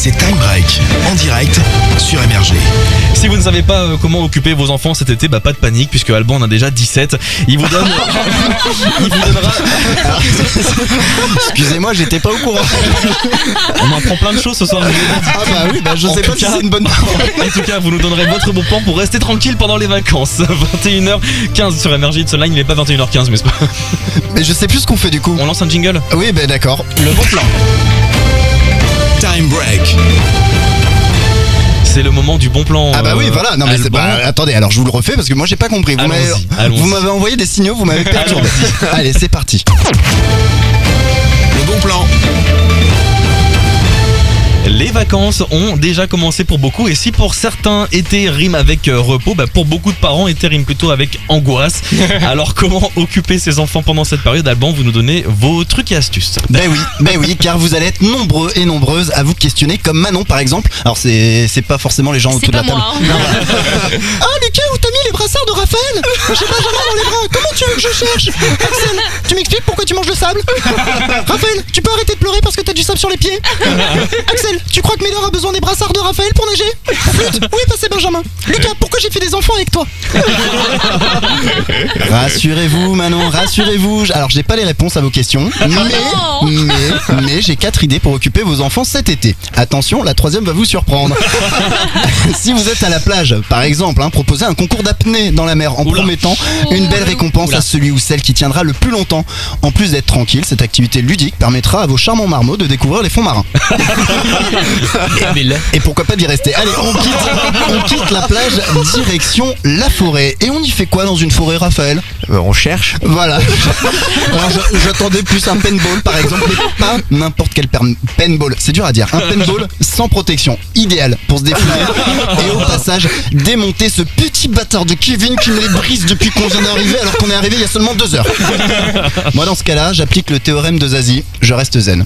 c'est Time Break, en direct sur MRG. Si vous ne savez pas comment occuper vos enfants cet été, pas de panique puisque Alban en a déjà 17. Il vous donne... il vous donnera... Excusez-moi, j'étais pas au courant. On en apprend plein de choses ce soir. Ah bah oui, je sais pas si c'est une bonne parole. En tout cas, vous nous donnerez votre bon plan pour rester tranquille pendant les vacances. 21h15 sur MRG It's Online, il n'est pas 21h15 mais c'est pas... Mais je sais plus ce qu'on fait du coup. On lance un jingle. Oui, d'accord. Le bon plan. Time Break. C'est le moment du bon plan. Ah bah oui, voilà. Non mais Alban. attendez, alors je vous le refais parce que moi j'ai pas compris. Allons-y. Vous m'avez envoyé des signaux, vous m'avez perturbé. Allez, c'est parti. Le bon plan. Les vacances ont déjà commencé pour beaucoup et si pour certains été rime avec repos, pour beaucoup de parents été rime plutôt avec angoisse. Alors comment occuper ses enfants pendant cette période? Alban, vous nous donnez vos trucs et astuces. Ben oui, car vous allez être nombreux et nombreuses à vous questionner, comme Manon par exemple. Alors c'est pas forcément les gens autour de la table. C'est pas moi, Ah Lucas, où t'as mis les brassards de Raphaël? J'ai pas jamais dans les bras, comment tu veux que je cherche? Axel, tu m'expliques pourquoi tu manges le sable? Raphaël, tu peux arrêter de pleurer parce que t'as du sable sur les pieds? Axel, tu crois que Médor a besoin des brassards de Raphaël pour nager? Flûte, oui, c'est Benjamin. Lucas, pourquoi j'ai fait des enfants avec toi? Rassurez-vous Manon, rassurez-vous. Alors j'ai pas les réponses à vos questions, mais j'ai 4 idées pour occuper vos enfants cet été. Attention, la troisième va vous surprendre. Si vous êtes à la plage, par exemple, proposez un concours d'apnée dans la mer en promettant une belle récompense à celui ou celle qui tiendra le plus longtemps. En plus d'être tranquille, cette activité ludique permettra à vos charmants marmots de découvrir les fonds marins. Et pourquoi pas d'y rester. Allez, on quitte la plage, direction la forêt. Et on y fait quoi dans une forêt, Raphaël? On cherche. Voilà. Alors j'attendais plus un paintball par exemple, mais pas n'importe quel paintball. C'est dur à dire. Un paintball sans protection, idéal pour se défouler. Et au passage, démonter ce petit bâtard de Kevin qui me les brise depuis qu'on vient d'arriver alors qu'on est arrivé il y a seulement 2 heures. Moi dans ce cas-là, j'applique le théorème de Zazie, je reste zen.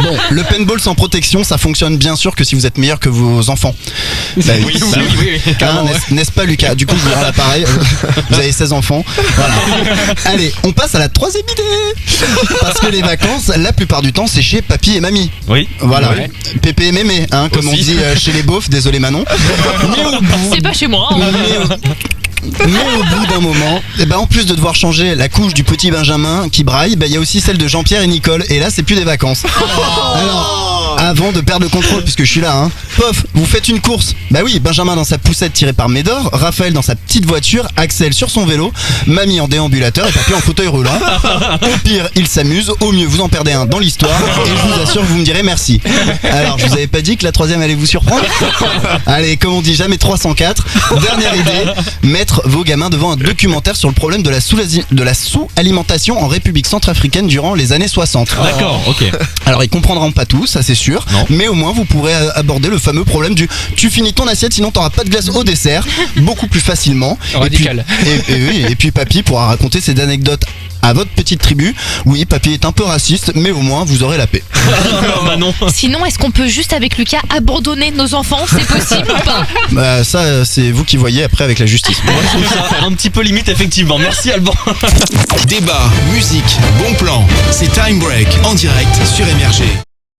Bon, le paintball sans protection, ça fonctionne bien sûr que si vous êtes meilleur que vos enfants. Oui. N'est-ce pas Lucas? Du coup je vous rends l'appareil. Vous avez 16 enfants. Voilà. Allez, on passe à la troisième idée. Parce que les vacances, la plupart du temps, c'est chez papy et mamie. Oui. Voilà. Ouais. Pépé et mémé, comme Aussi. on dit chez les beaufs. Désolé Manon. Mais au bout, C'est pas chez moi. mais au bout d'un moment, en plus de devoir changer la couche du petit Benjamin qui braille, il y a aussi celle de Jean-Pierre et Nicole. Et là, c'est plus des vacances. Alors, avant de perdre le contrôle, puisque je suis là, pof, vous faites une course. Bah oui, Benjamin dans sa poussette tirée par Médor, Raphaël dans sa petite voiture, Axel sur son vélo, mamie en déambulateur et papy en fauteuil roulant. Au pire, ils s'amusent, au mieux, vous en perdez un dans l'histoire et je vous assure, vous me direz merci. Alors, je vous avais pas dit que la troisième allait vous surprendre? Allez, comme on dit, jamais 304. Dernière idée, mettre vos gamins devant un documentaire sur le problème de la sous-alimentation en République centrafricaine durant les années 60. D'accord, ok. Alors ils comprendront pas tout, ça c'est sûr, mais au moins vous pourrez aborder le fameux problème du tu finis ton assiette sinon t'auras pas de glace au dessert beaucoup plus facilement. Radical. Et puis papy pourra raconter ces anecdotes à votre petite tribu. Oui, papy est un peu raciste, mais au moins vous aurez la paix. Manon. Sinon, est-ce qu'on peut juste avec Lucas abandonner nos enfants? C'est possible ou pas? Ça c'est vous qui voyez après avec la justice. Moi je trouve ça un petit peu limite effectivement. Merci Alban. Débat, musique, bon plan. C'est Time Break, en direct sur MRG.